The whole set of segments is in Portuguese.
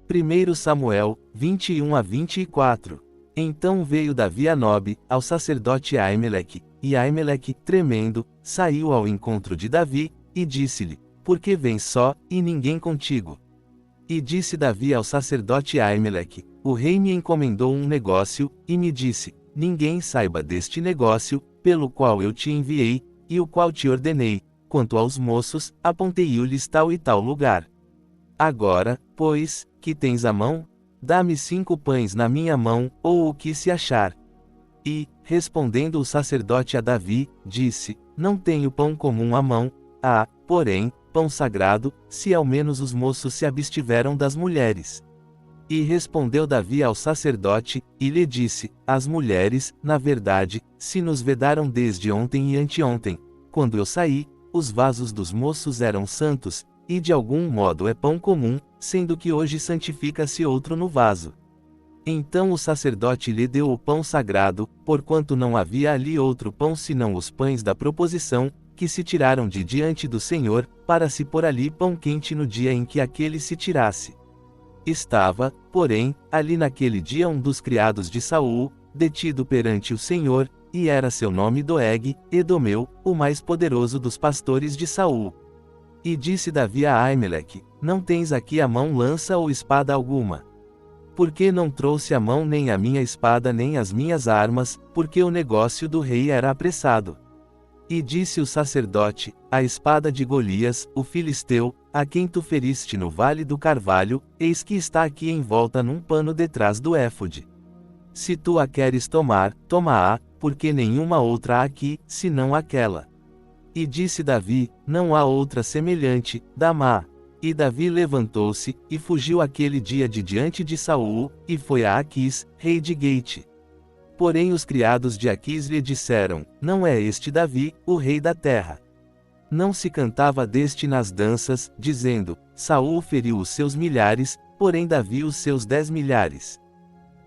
1 Samuel, 21 a 24. Então veio Davi a Nobe, ao sacerdote Aimeleque, e Aimeleque, tremendo, saiu ao encontro de Davi, e disse-lhe: Por que vens só, e ninguém contigo? E disse Davi ao sacerdote Aimeleque: O rei me encomendou um negócio, e me disse: Ninguém saiba deste negócio, pelo qual eu te enviei, e o qual te ordenei. Quanto aos moços, apontei-lhes tal e tal lugar. Agora, pois, que tens à mão? Dá-me 5 pães na minha mão, ou o que se achar. E, respondendo o sacerdote a Davi, disse: Não tenho pão comum à mão, há, porém, pão sagrado, se ao menos os moços se abstiveram das mulheres. E respondeu Davi ao sacerdote, e lhe disse: As mulheres, na verdade, se nos vedaram desde ontem e anteontem. Quando eu saí, os vasos dos moços eram santos, e de algum modo é pão comum, sendo que hoje santifica-se outro no vaso. Então o sacerdote lhe deu o pão sagrado, porquanto não havia ali outro pão senão os pães da proposição, que se tiraram de diante do Senhor, para se pôr ali pão quente no dia em que aquele se tirasse. Estava, porém, ali naquele dia um dos criados de Saul, detido perante o Senhor, e era seu nome Doeg, Edomeu, o mais poderoso dos pastores de Saul. E disse Davi a Aimeleque: Não tens aqui à mão lança ou espada alguma? Porque não trouxe à mão nem a minha espada nem as minhas armas, porque o negócio do rei era apressado. E disse o sacerdote: A espada de Golias, o filisteu, a quem tu feriste no vale do carvalho, eis que está aqui envolta num pano detrás do éfode. Se tu a queres tomar, toma-a, porque nenhuma outra há aqui, senão aquela. E disse Davi: Não há outra semelhante, dá-ma. E Davi levantou-se, e fugiu aquele dia de diante de Saul, e foi a Aquis, rei de Gate. Porém os criados de Aquis lhe disseram: Não é este Davi, o rei da terra. Não se cantava deste nas danças, dizendo: Saul feriu os seus milhares, porém Davi os seus 10 milhares.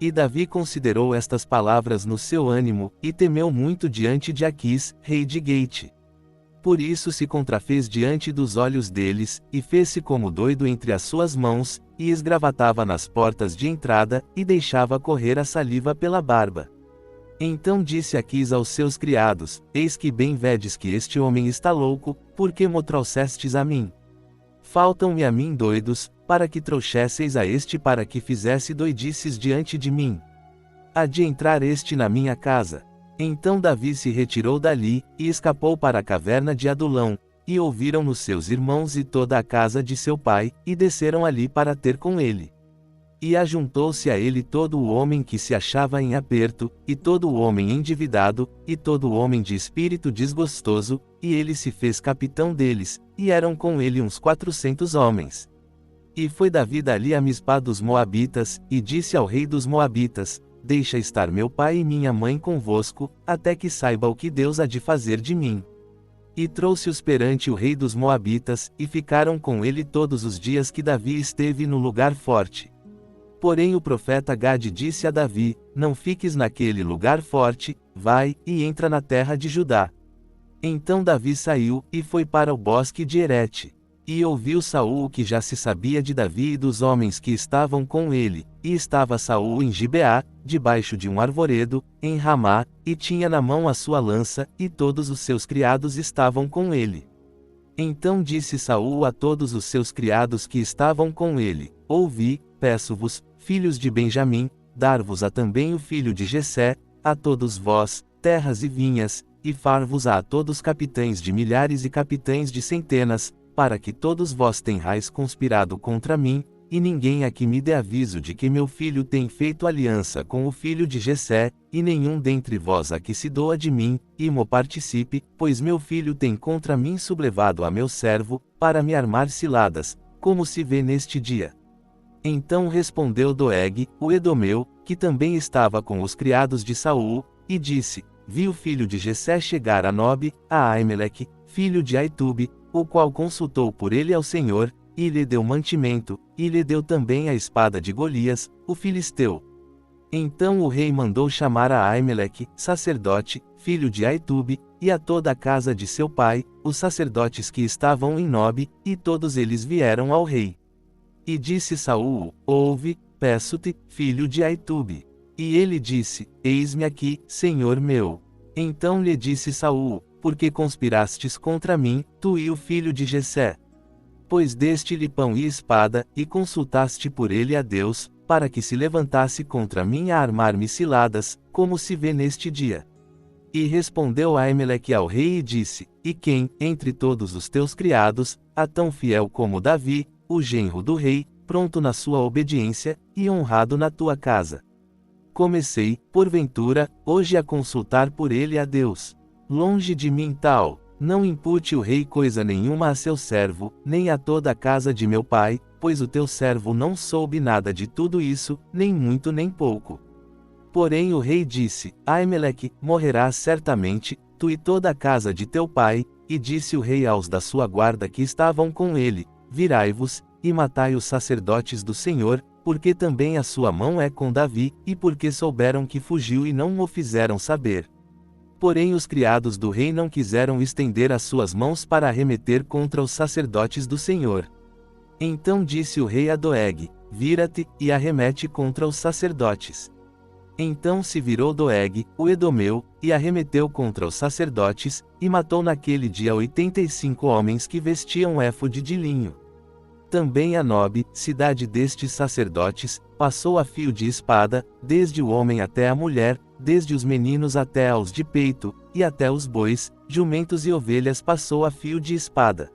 E Davi considerou estas palavras no seu ânimo, e temeu muito diante de Aquis, rei de Gate. Por isso se contrafez diante dos olhos deles, e fez-se como doido entre as suas mãos, e esgravatava nas portas de entrada, e deixava correr a saliva pela barba. Então disse Aquis aos seus criados: Eis que bem vedes que este homem está louco, porque mo trouxestes a mim? Faltam-me a mim doidos, para que trouxesseis a este para que fizesse doidices diante de mim. Há de entrar este na minha casa. Então Davi se retirou dali, e escapou para a caverna de Adulão, e ouviram-no seus irmãos e toda a casa de seu pai, e desceram ali para ter com ele. E ajuntou-se a ele todo o homem que se achava em aperto, e todo o homem endividado, e todo o homem de espírito desgostoso, e ele se fez capitão deles, e eram com ele uns 400 homens. E foi Davi dali a Mispá dos Moabitas, e disse ao rei dos Moabitas: Deixa estar meu pai e minha mãe convosco, até que saiba o que Deus há de fazer de mim. E trouxe-os perante o rei dos Moabitas, e ficaram com ele todos os dias que Davi esteve no lugar forte. Porém o profeta Gade disse a Davi: Não fiques naquele lugar forte, vai, e entra na terra de Judá. Então Davi saiu, e foi para o bosque de Herete. E ouviu Saul o que já se sabia de Davi e dos homens que estavam com ele, e estava Saul em Gibeá, debaixo de um arvoredo, em Ramá, e tinha na mão a sua lança, e todos os seus criados estavam com ele. Então disse Saul a todos os seus criados que estavam com ele: Ouvi, peço-vos, filhos de Benjamim, dar-vos-á também o filho de Jessé, a todos vós, terras e vinhas, e far-vos-á a todos capitães de milhares e capitães de centenas, para que todos vós tenhais conspirado contra mim, e ninguém aqui me dê aviso de que meu filho tem feito aliança com o filho de Jessé, e nenhum dentre vós aqui se doa de mim, e mo participe, pois meu filho tem contra mim sublevado a meu servo, para me armar ciladas, como se vê neste dia. Então respondeu Doeg, o Edomeu, que também estava com os criados de Saul, e disse: Vi o filho de Jessé chegar a Nobe, a Aimeleque, filho de Aitube, o qual consultou por ele ao Senhor, e lhe deu mantimento, e lhe deu também a espada de Golias, o filisteu. Então o rei mandou chamar a Aimeleque, sacerdote, filho de Aitube, e a toda a casa de seu pai, os sacerdotes que estavam em Nobe, e todos eles vieram ao rei. E disse Saul: Ouve, peço-te, filho de Aitube. E ele disse: Eis-me aqui, Senhor meu. Então lhe disse Saul: Por que conspirastes contra mim, tu e o filho de Jessé? Pois deste-lhe pão e espada, e consultaste por ele a Deus, para que se levantasse contra mim a armar-me ciladas, como se vê neste dia. E respondeu Aimeleque ao rei e disse: E quem, entre todos os teus criados, há tão fiel como Davi, o genro do rei, pronto na sua obediência, e honrado na tua casa? Comecei, porventura, hoje a consultar por ele a Deus. Longe de mim tal, não impute o rei coisa nenhuma a seu servo, nem a toda a casa de meu pai, pois o teu servo não soube nada de tudo isso, nem muito nem pouco. Porém o rei disse: Aimeleque, morrerás certamente, tu e toda a casa de teu pai. E disse o rei aos da sua guarda que estavam com ele: Virai-vos, e matai os sacerdotes do Senhor, porque também a sua mão é com Davi, e porque souberam que fugiu e não o fizeram saber. Porém os criados do rei não quiseram estender as suas mãos para arremeter contra os sacerdotes do Senhor. Então disse o rei a Doeg: Vira-te, e arremete contra os sacerdotes. Então se virou Doeg, o Edomeu, e arremeteu contra os sacerdotes, e matou naquele dia 85 homens que vestiam éfode de linho. Também a Nobe, cidade destes sacerdotes, passou a fio de espada, desde o homem até a mulher, desde os meninos até aos de peito, e até os bois, jumentos e ovelhas passou a fio de espada.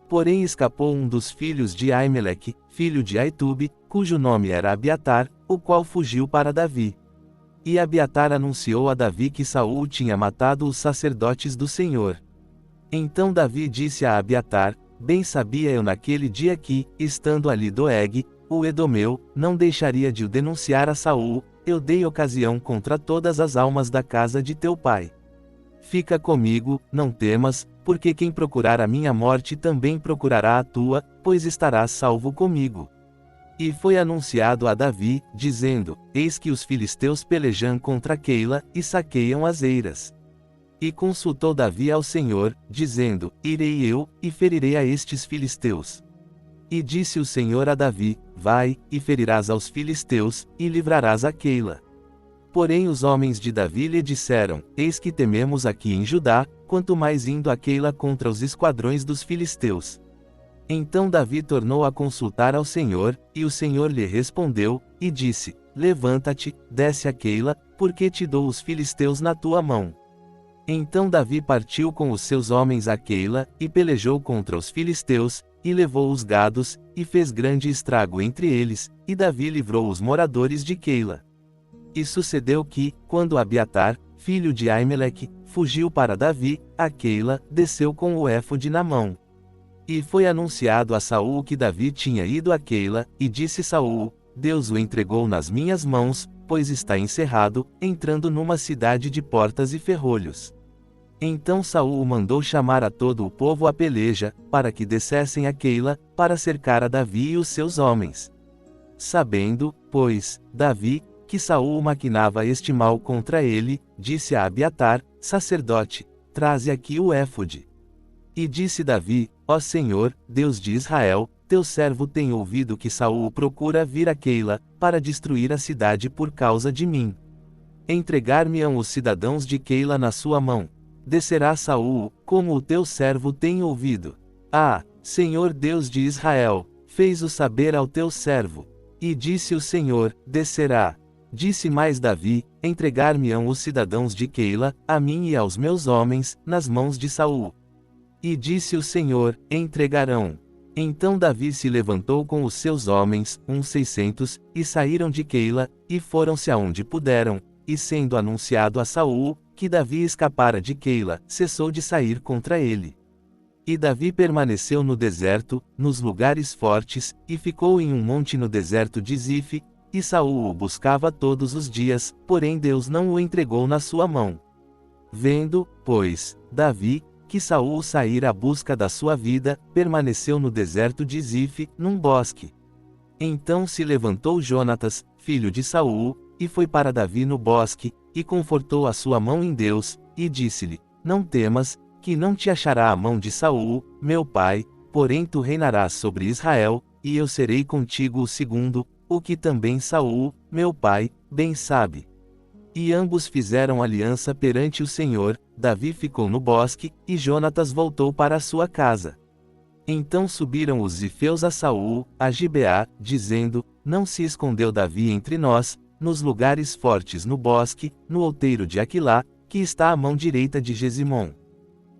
Porém escapou um dos filhos de Aimeleque, filho de Aitube, cujo nome era Abiatar, o qual fugiu para Davi. E Abiatar anunciou a Davi que Saul tinha matado os sacerdotes do Senhor. Então Davi disse a Abiatar: Bem sabia eu naquele dia que, estando ali Doeg, o Edomeu, não deixaria de o denunciar a Saul. Eu dei ocasião contra todas as almas da casa de teu pai. Fica comigo, não temas, porque quem procurar a minha morte também procurará a tua, pois estarás salvo comigo. E foi anunciado a Davi, dizendo: Eis que os filisteus pelejam contra Keila, e saqueiam as eiras. E consultou Davi ao Senhor, dizendo: Irei eu, e ferirei a estes filisteus. E disse o Senhor a Davi: Vai, e ferirás aos filisteus, e livrarás a Keila. Porém os homens de Davi lhe disseram: Eis que tememos aqui em Judá, quanto mais indo a Keila contra os esquadrões dos filisteus. Então Davi tornou a consultar ao Senhor, e o Senhor lhe respondeu, e disse: Levanta-te, desce a Keila, porque te dou os filisteus na tua mão. Então Davi partiu com os seus homens a Keila, e pelejou contra os filisteus, e levou os gados, e fez grande estrago entre eles, e Davi livrou os moradores de Keila. E sucedeu que, quando Abiatar, filho de Aimeleque, fugiu para Davi, a Keila, desceu com o éfode na mão. E foi anunciado a Saul que Davi tinha ido a Keila, e disse Saul: Deus o entregou nas minhas mãos, pois está encerrado, entrando numa cidade de portas e ferrolhos. Então Saul mandou chamar a todo o povo à peleja, para que descessem a Keila, para cercar a Davi e os seus homens. Sabendo, pois, Davi, que Saul maquinava este mal contra ele, disse a Abiatar, sacerdote: Traze aqui o éfode. E disse Davi: Ó Senhor, Deus de Israel, teu servo tem ouvido que Saul procura vir a Keila, para destruir a cidade por causa de mim. Entregar-me-ão os cidadãos de Keila na sua mão. Descerá Saul, como o teu servo tem ouvido. Ah, Senhor Deus de Israel, fez-o saber ao teu servo. E disse o Senhor: Descerá. Disse mais Davi: Entregar-me-ão os cidadãos de Keila, a mim e aos meus homens, nas mãos de Saul. E disse o Senhor: Entregarão. Então Davi se levantou com os seus homens, uns 600, e saíram de Keila, e foram-se aonde puderam, e sendo anunciado a Saul, que Davi escapara de Keila, cessou de sair contra ele. E Davi permaneceu no deserto, nos lugares fortes, e ficou em um monte no deserto de Zife, e Saul o buscava todos os dias, porém Deus não o entregou na sua mão. Vendo, pois, Davi, que Saul saíra à busca da sua vida, permaneceu no deserto de Zife, num bosque. Então se levantou Jonatas, filho de Saul, e foi para Davi no bosque, e confortou a sua mão em Deus, e disse-lhe: Não temas, que não te achará a mão de Saul, meu pai, porém tu reinarás sobre Israel, e eu serei contigo o segundo, o que também Saul, meu pai, bem sabe. E ambos fizeram aliança perante o Senhor. Davi ficou no bosque, e Jonatas voltou para a sua casa. Então subiram os zifeus a Saul, a Gibeá, dizendo: Não se escondeu Davi entre nós, nos lugares fortes no bosque, no outeiro de Aquilá, que está à mão direita de Gesimom.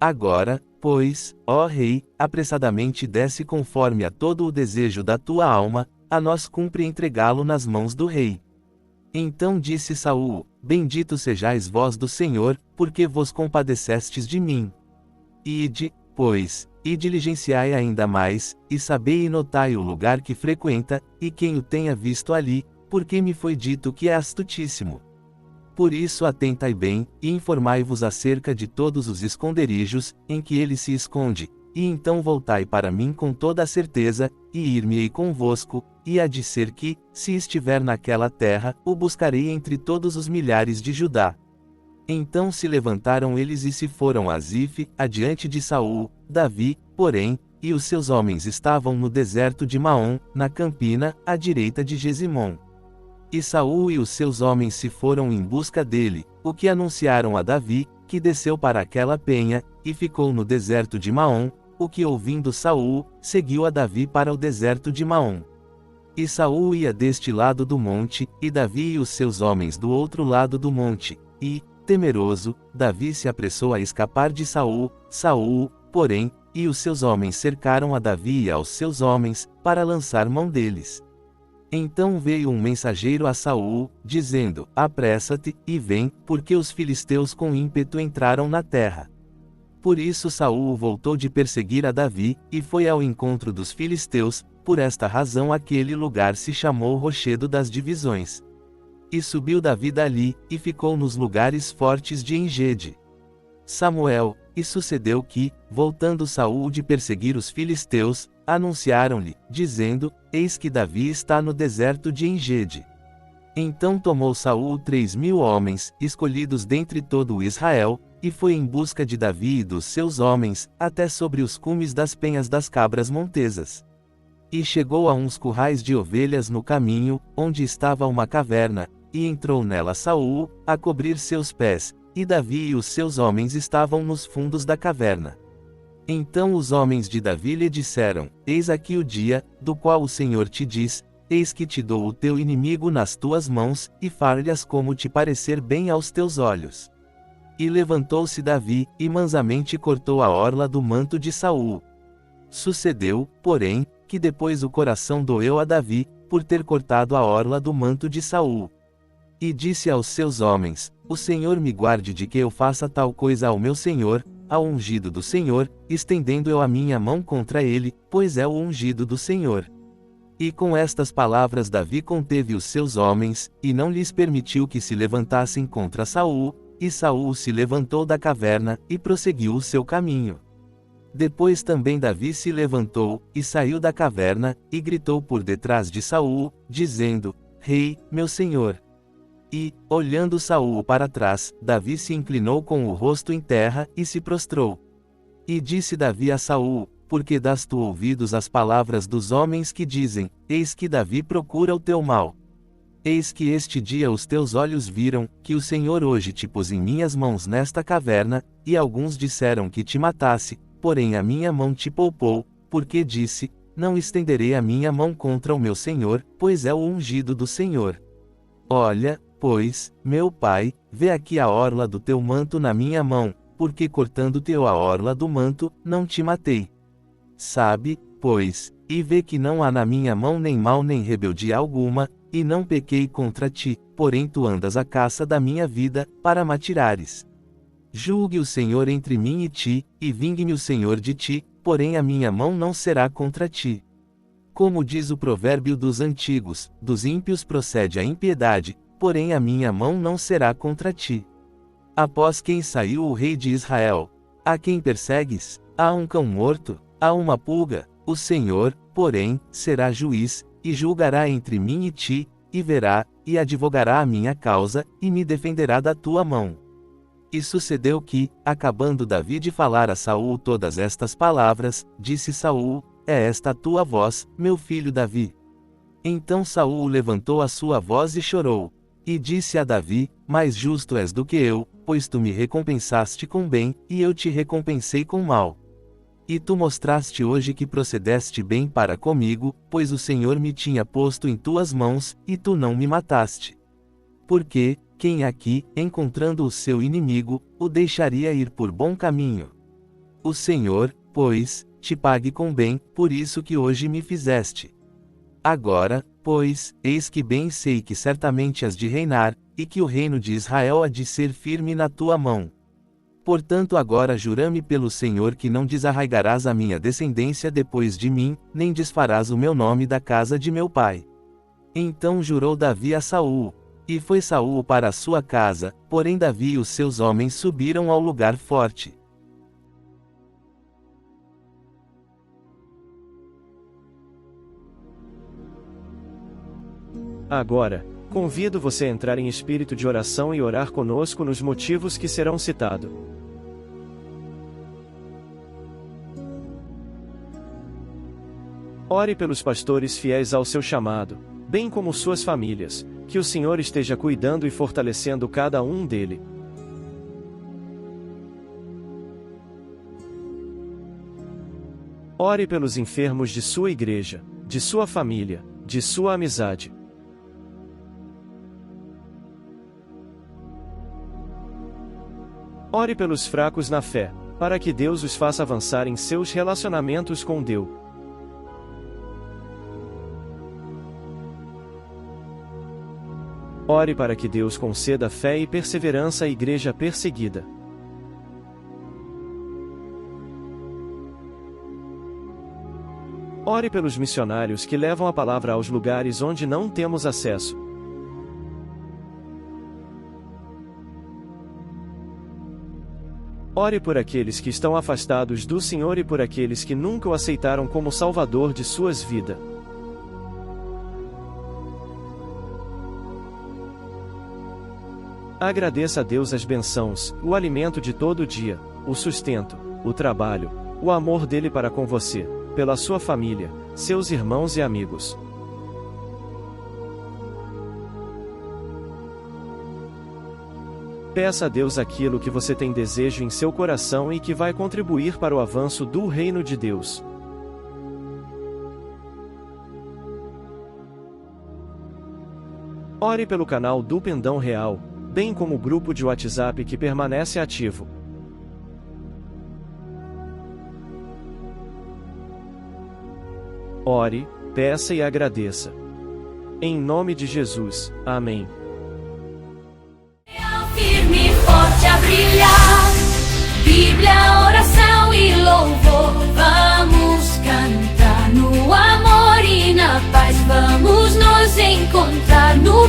Agora, pois, ó rei, apressadamente desce conforme a todo o desejo da tua alma, a nós cumpre entregá-lo nas mãos do rei. Então disse Saul: Bendito sejais vós do Senhor, porque vos compadecestes de mim. Ide, pois, e diligenciai ainda mais, e sabei e notai o lugar que frequenta, e quem o tenha visto ali, porque me foi dito que é astutíssimo. Por isso atentai bem, e informai-vos acerca de todos os esconderijos, em que ele se esconde, e então voltai para mim com toda a certeza, e ir-me-ei convosco, e há de ser que, se estiver naquela terra, o buscarei entre todos os milhares de Judá. Então se levantaram eles e se foram a Zife, adiante de Saul. Davi, porém, e os seus homens estavam no deserto de Maom, na campina, à direita de Gesimom. E Saul e os seus homens se foram em busca dele, o que anunciaram a Davi, que desceu para aquela penha, e ficou no deserto de Maom, o que ouvindo Saul, seguiu a Davi para o deserto de Maom. E Saul ia deste lado do monte, e Davi e os seus homens do outro lado do monte, e, temeroso, Davi se apressou a escapar de Saul. Saul, porém, e os seus homens cercaram a Davi e aos seus homens, para lançar mão deles. Então veio um mensageiro a Saul, dizendo: Apressa-te, e vem, porque os filisteus com ímpeto entraram na terra. Por isso Saul voltou de perseguir a Davi, e foi ao encontro dos filisteus. Por esta razão aquele lugar se chamou Rochedo das Divisões. E subiu Davi dali, e ficou nos lugares fortes de Engede. Samuel. E sucedeu que, voltando Saul de perseguir os filisteus, anunciaram-lhe, dizendo: Eis que Davi está no deserto de Engede. Então tomou Saul 3.000 homens, escolhidos dentre todo o Israel, e foi em busca de Davi e dos seus homens, até sobre os cumes das penhas das cabras montesas. E chegou a uns currais de ovelhas no caminho, onde estava uma caverna, e entrou nela Saul, a cobrir seus pés, e Davi e os seus homens estavam nos fundos da caverna. Então os homens de Davi lhe disseram: Eis aqui o dia, do qual o Senhor te diz: Eis que te dou o teu inimigo nas tuas mãos, e far-lhes como te parecer bem aos teus olhos. E levantou-se Davi, e mansamente cortou a orla do manto de Saul. Sucedeu, porém, que depois o coração doeu a Davi, por ter cortado a orla do manto de Saul. E disse aos seus homens: O Senhor me guarde de que eu faça tal coisa ao meu senhor, ao ungido do Senhor, estendendo eu a minha mão contra ele, pois é o ungido do Senhor. E com estas palavras Davi conteve os seus homens, e não lhes permitiu que se levantassem contra Saul, e Saul se levantou da caverna, e prosseguiu o seu caminho. Depois também Davi se levantou, e saiu da caverna, e gritou por detrás de Saul, dizendo: Rei, meu senhor. E, olhando Saul para trás, Davi se inclinou com o rosto em terra, e se prostrou. E disse Davi a Saul: Por que dás tu ouvidos às palavras dos homens que dizem: Eis que Davi procura o teu mal? Eis que este dia os teus olhos viram, que o Senhor hoje te pôs em minhas mãos nesta caverna, e alguns disseram que te matasse, porém a minha mão te poupou, porque disse: Não estenderei a minha mão contra o meu Senhor, pois é o ungido do Senhor. Olha, pois, meu pai, vê aqui a orla do teu manto na minha mão, porque cortando-te eu a orla do manto, não te matei. Sabe, pois, e vê que não há na minha mão nem mal nem rebeldia alguma, e não pequei contra ti, porém tu andas à caça da minha vida, para m'atirares. Julgue o Senhor entre mim e ti, e vingue-me o Senhor de ti, porém a minha mão não será contra ti. Como diz o provérbio dos antigos, dos ímpios procede a impiedade, porém a minha mão não será contra ti. Após quem saiu o rei de Israel? A quem persegues? Há um cão morto? Há uma pulga? O Senhor, porém, será juiz, e julgará entre mim e ti, e verá, e advogará a minha causa, e me defenderá da tua mão. E sucedeu que, acabando Davi de falar a Saul todas estas palavras, disse Saul: é esta a tua voz, meu filho Davi? Então Saul levantou a sua voz e chorou. E disse a Davi: mais justo és do que eu, pois tu me recompensaste com bem, e eu te recompensei com mal. E tu mostraste hoje que procedeste bem para comigo, pois o Senhor me tinha posto em tuas mãos, e tu não me mataste. Porque, quem aqui, encontrando o seu inimigo, o deixaria ir por bom caminho? O Senhor, pois, te pague com bem, por isso que hoje me fizeste. Agora, pois, eis que bem sei que certamente has de reinar, e que o reino de Israel há de ser firme na tua mão. Portanto agora jura-me pelo Senhor que não desarraigarás a minha descendência depois de mim, nem desfarás o meu nome da casa de meu pai. Então jurou Davi a Saul. E foi Saul para a sua casa, porém Davi e os seus homens subiram ao lugar forte. Agora, convido você a entrar em espírito de oração e orar conosco nos motivos que serão citados. Ore pelos pastores fiéis ao seu chamado, bem como suas famílias, que o Senhor esteja cuidando e fortalecendo cada um dele. Ore pelos enfermos de sua igreja, de sua família, de sua amizade. Ore pelos fracos na fé, para que Deus os faça avançar em seus relacionamentos com Deus. Ore para que Deus conceda fé e perseverança à igreja perseguida. Ore pelos missionários que levam a palavra aos lugares onde não temos acesso. Ore por aqueles que estão afastados do Senhor e por aqueles que nunca o aceitaram como Salvador de suas vidas. Agradeça a Deus as bênçãos, o alimento de todo dia, o sustento, o trabalho, o amor dele para com você, pela sua família, seus irmãos e amigos. Peça a Deus aquilo que você tem desejo em seu coração e que vai contribuir para o avanço do reino de Deus. Ore pelo canal do Pendão Real, bem como o grupo de WhatsApp que permanece ativo. Ore, peça e agradeça. Em nome de Jesus, amém. Firme e forte a brilhar, Bíblia, oração e louvor, vamos cantar no amor e na paz, vamos nos encontrar no